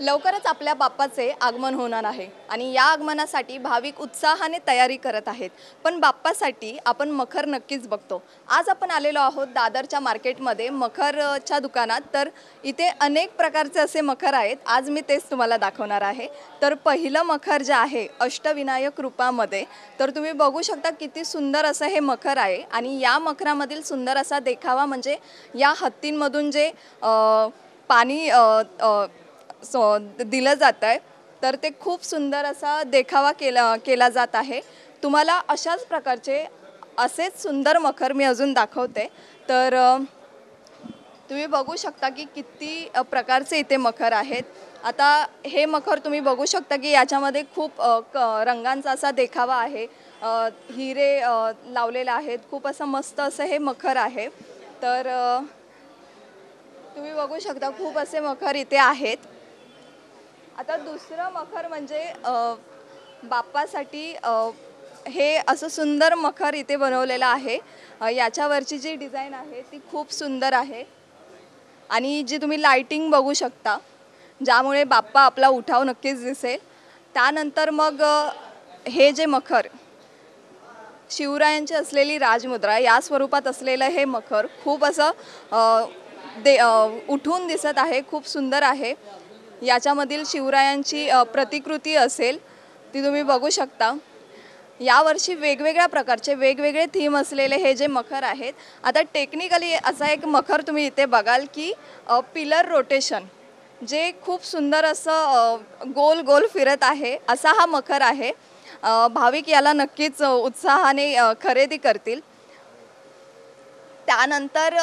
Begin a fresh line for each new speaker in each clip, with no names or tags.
लवकरच आपल्या बाप्पाचे आगमन होणार आहे आणि या आगमनासाठी भाविक उत्साहाने तयारी करत आहेत। पण बाप्पासाठी आपण मखर नक्कीच बघतो। आज आपण आलेलो आहोत दादरच्या मार्केटमध्ये मखरच्या दुकानात। तर इथे अनेक प्रकारचे असे मखर आहेत। आज मी तेच तुम्हाला दाखवणार आहे। तर पहिलं मखर जे आहे अष्टविनायक रूपामध्ये, तर तुम्ही बघू शकता किती सुंदर असं हे मखर आहे। आणि या मखरामधील सुंदर असा देखावा म्हणजे या हत्तींमधून जे पाणी दिलं जात आहे, तर ते खूप सुंदर असा देखावा केला जात आहे। तुम्हाला अशाच प्रकारचे असेच सुंदर मखर मी अजून दाखवते। तर तुम्ही बघू शकता की किती प्रकारचे इथे मखर आहेत। आता हे मखर तुम्ही बघू शकता की याच्यामध्ये खूप रंगांचा असा देखावा आहे। हिरे लावलेले आहेत। खूप असं मस्त असं हे मखर आहे। तर तुम्ही बघू शकता खूप असे मखर इथे आहेत। आता दुसरं मखर म्हणजे बाप्पासाठी हे असं सुंदर मखर इथे बनवलेलं आहे। याच्यावरची जी डिझाइन आहे ती खूप सुंदर आहे आणि जी तुम्ही लाइटिंग बघू शकता, ज्यामुळे बाप्पा आपला उठाव नक्कीच दिसेल। त्यानंतर मग हे जे मखर शिवरायांची असलेली राजमुद्रा या स्वरूपात असलेलं हे मखर खूप असं उठून दिसत आहे, खूप सुंदर आहे। याच्यामधील शिवरायांची प्रतिकृती असेल ती तुम्ही बघू शकता। यावर्षी वेगवेगळ्या प्रकारचे वेगवेगळे थीम असलेले हे जे मखर आहेत। आता टेक्निकली असा एक मखर तुम्ही इथे बघाल की पिलर रोटेशन, जे खूप सुंदर असं गोल गोल फिरत आहे, असा हा मखर आहे। भाविक याला नक्कीच उत्साहाने खरेदी करतील। त्यानंतर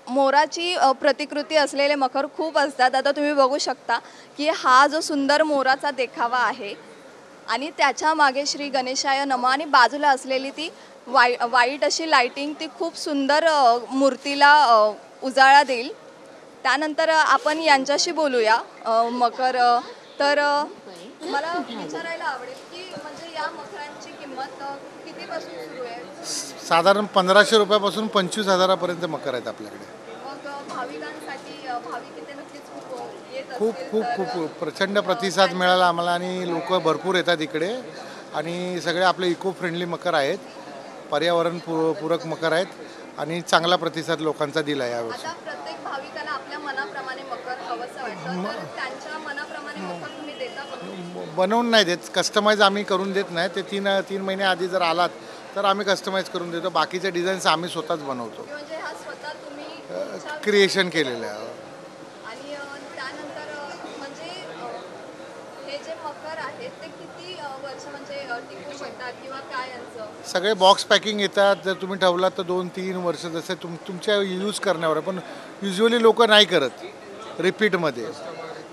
मोराची प्रतिकृती असलेले मखर खूप असतात। आता तुम्ही बघू शकता की हा जो सुंदर मोराचा देखावा आहे आणि त्याच्या मागे श्री गणेशाय नमः आणि बाजूला असलेली ती वाईट अशी लाइटिंग, ती खूप सुंदर मूर्तीला उजाळा देईल। त्यानंतर आपण यांच्याशी बोलूया मकर। तर मला विचारायला आवडेल की म्हणजे या मखरांची किंमत कितीपासून सुरू आहे?
साधारण 1500 रुपयापासून 25,000 पर्यंत मकर आहेत आपल्याकडे।
मग भाविकांसाठी भाविक इथे नक्कीच खूप येत
खूप
असतील,
खूप
तर
खूप प्रचंड प्रतिसाद मिळाला आम्हाला आणि लोक भरपूर येतात इकडे। आणि सगळे आपले इको फ्रेंडली मकर आहेत, पर्यावरण पूरक मकर आहेत आणि चांगला प्रतिसाद लोकांचा दिला यावर्षी।
आता प्रत्येक भाविकाला आपल्या मनाप्रमाणे मकर हवंसं वाटतं, तर त्यांच्या मनाप्रमाणे मकर तुम्ही देता बनवून?
बनवून नाही देत, कस्टमाइज आम्ही करून देत नाही। ते तीन महिने आधी जर आलात तर आम्ही कस्टमाइज करून देतो। बाकीचे डिझाईन्स आम्ही स्वतःच बनवतो,
म्हणजे हा स्वतः तुम्ही
क्रिएशन केलेलं आहे।
आणि त्यानंतर म्हणजे हे जे मकर आहेत ते किती वर्ष म्हणजे टिकू शकतात किंवा काय यांचं?
सगळे बॉक्स पॅकिंग येतात, जर तुम्ही ठेवलात तर 2-3 वर्ष, जसे तुमच्या यूज करण्यावर। पण युजली लोक नाही करत रिपीटमध्ये।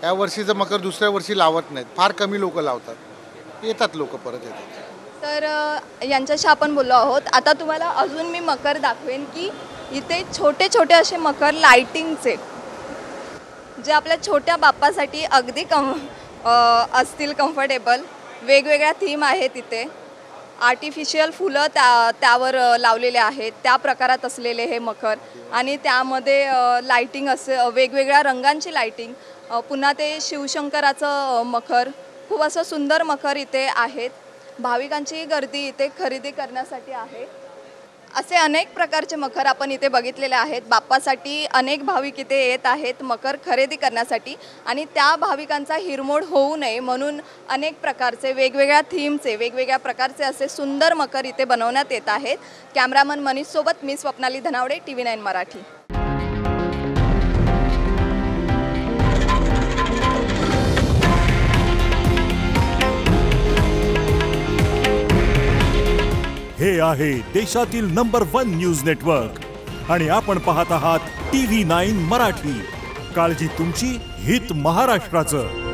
या वर्षीचं मकर दुसऱ्या वर्षी लावत नाहीत, फार कमी लोक लावतात, येतात लोक परत येतात।
तर यांच्याशी आपण बोललो आहोत। आता तुम्हाला अजून मी मकर दाखवेन की इथे छोटे छोटे असे मकर लाइटिंगचे, जे आपल्या छोट्या बाप्पासाठी अगदी असतील कम्फर्टेबल। वेगवेगळ्या थीम आहेत इथे, आर्टिफिशियल फुलं त्यावर लावलेले आहेत, त्या प्रकारात असलेले हे मखर। आणि त्यामध्ये लाइटिंग असे वेगवेगळ्या रंगांची लाइटिंग, पुन्हा ते शिवशंकराचं मखर, खूप असं सुंदर मखर इथे आहेत। भाविकांची गर्दी इथे खरेदी करण्यासाठी आहे। असे अनेक प्रकारचे मखर आपण इथे बघितलेले आहेत। बाप्पासाठी अनेक भाविक इथे येत आहेत मकर खरेदी करण्यासाठी आणि त्या भाविकांचा हिरमोड होऊ नये म्हणून अनेक प्रकारचे वेगवेगळ्या थीमचे वेगवेगळ्या प्रकारचे असे सुंदर मकर इथे बनवण्यात येत आहेत। कॅमेरामन मनीष सोबत मी स्वप्नाली धनावडे, TV9 मराठी।
हे आहे देशातील नंबर 1 न्यूज नेटवर्क आणि आपण पाहत आहात TV9 मराठी। काळजी तुमची, हित महाराष्ट्राचं।